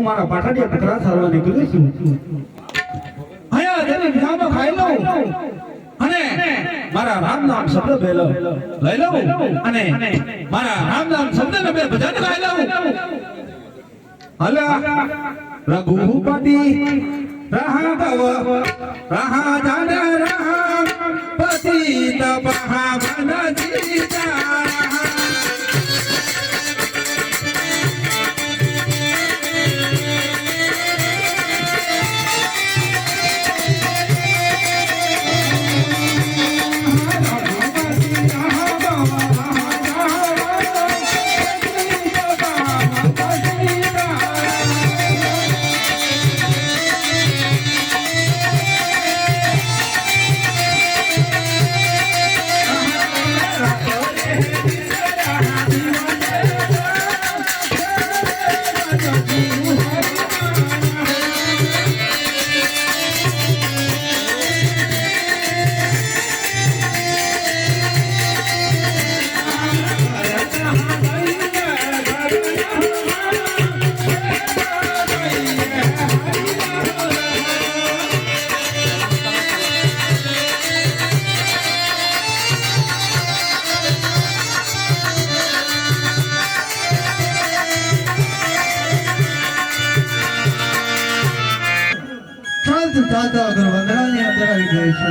મારા પાટાડિયા પકડા સારવા નીકળ્યો છું આયા તેને વિધાનો ખાઈ લઉં અને મારા રામ નામ શબ્દ બેલો લઈ લઉં અને મારા રામ નામ શબ્દ ને બે ભજન ગાઈ લઉં અલા રઘુપતિ રાઘવ રાજાન રામ પતિ તપહાવન જીતા દાદા અગર વંદરાની અંદર આવી ગઈ છે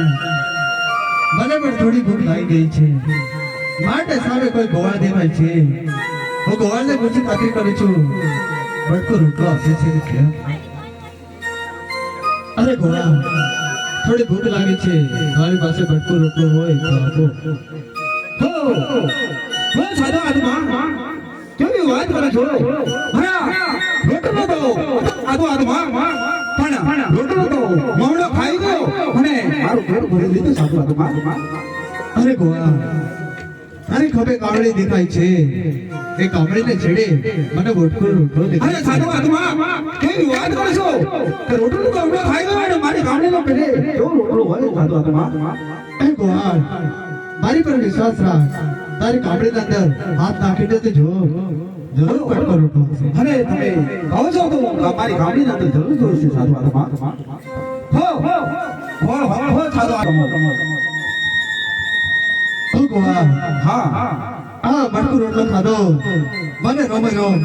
મને પણ થોડી ભૂખ લાગી ગઈ છે માટે સામે કોઈ ગોવાળ દેવાય છે હું ગોવાળને પૂછી ખાતરી કરું છું બટકો રોટલો આપે છે કે કેમ અરે ગોવાળ થોડી ભૂખ લાગી છે મારી પાસે બટકો રોટલો હોય તો આપો હો હો સાદા આત્મા કેવી વાત કરે છો હા રોટલો દો આત્મા પણ રોટલો તો મોણો ખાઈ ગયો અને મારું ઘર ભરી લીધું સાધુ આત્મા અરે ગોવાળ તારી ખભે કાવડી દેખાય છે એ કાવડીને છેડે મને બટકો રોટલો દેખાય અરે સાધુ આત્મા કેવી વાત કરો છો કે રોટલો તો હમણાં ખાઈ ગયો અને મારી ગામડીનો પેલે કેવો રોટલો હોય સાધુ આત્મા એ ગોવાળ મારી પર વિશ્વાસ રાખ તારી કામડીની અંદર હાથ નાખીને તે જો જરૂર બટકો રોટલો હશે. અરે તમે કહો છો તો મારી ગામડીની અંદર જરૂર જોઈશે સાધુ આત્મા હો સાધુ આત્મા ઓ ગોવાળ હા આ બટકો રોટલો ખાધો મને રોમે રોમ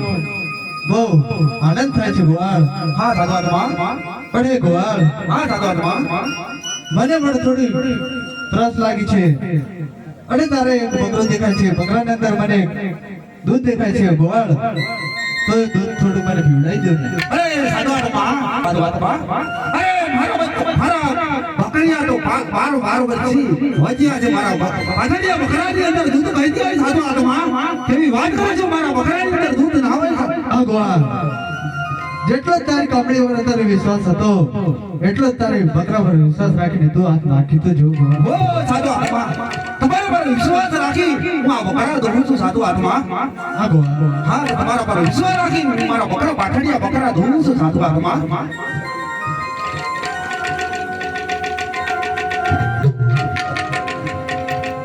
બહુ આનંદ થાય છે ગોવાળ હા સાધુ આત્મા પણ એ ગોવાળ હા સાધુ આત્મા મને પણ થોડી ત્રાસ લાગી છે અરે તારે એક બકરો દેખાય છે બકરાની અંદર મને દૂધ દેખાય છે ગોવાળ તો એ દૂધ થોડું મને પીવડાવી દો ને અરે સાધુ આત્મા અરે મારા બકરિયા તો બાર વર્ષથી વજ્યા છે મારા પાછળિયા બકરાની અંદર દૂધ વહેતી હોય સાધુ આત્મા કેવી વાત કરો છો મારા બકરાની અંદર દૂધ ના હોય આ ગોવાળ જેટલો જ તારી કામડી પર તારે વિશ્વાસ હતો એટલો જ તારે બકરા પર વિશ્વાસ રાખીને તું હાથ નાખી તો જો ગોવાળ ઓ સાધુ આત્મા તમારા પર વિશ્વાસ રાખી હું આ બકરા ધોઉં છું સાધુ આત્મા આ ગોવાળ હા તમારા પર વિશ્વાસ રાખી હું મારા બકરા પાછળિયા બકરા ધોઉં છું સાધુ આત્મા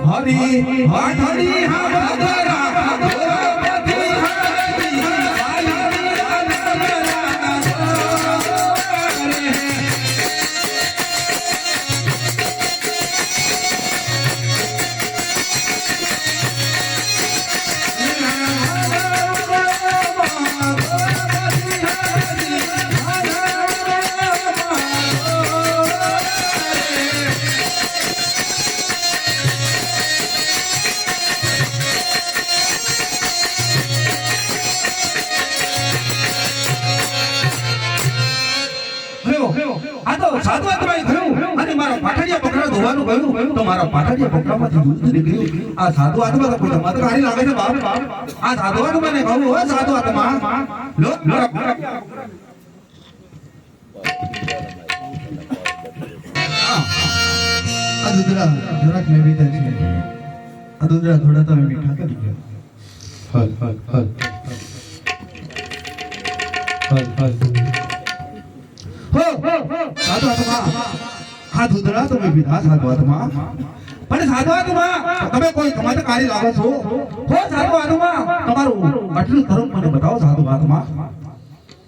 હરી પાછળી હા બકરા સાધુ આત્માએ કહ્યું અને મારા પાછળિયા બકરા ધોવાનું કહ્યું તો મારા પાછળિયા બકરામાંથી દૂધ નીકળ્યું આ સાધુ આત્મા તો કોઈ ચમત્કારી લાગે છે બાપ આ સાધુ આત્માને કહું હો સાધુ આત્મા લો આ દૂધરા જરાક મેવીતા છે આ દૂધરા થોડા તમે મીઠા કરી દો હલ હલ હલ હલ હલ સાધુ આત્મા હા દૂધરા તમે પીધા સાધુ આત્મા પણ સાધુ આત્મા તમે કોઈ ચમત્કારી લાગો છો હો સાધુ આત્મા તમારું આટલું ધર્મ મને બતાવો સાધુ આત્મા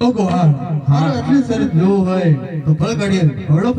ઓ ગોવાળ, મારે આટલી શરત જોવું હોય તો ભલે ઘડીએ ઘોડો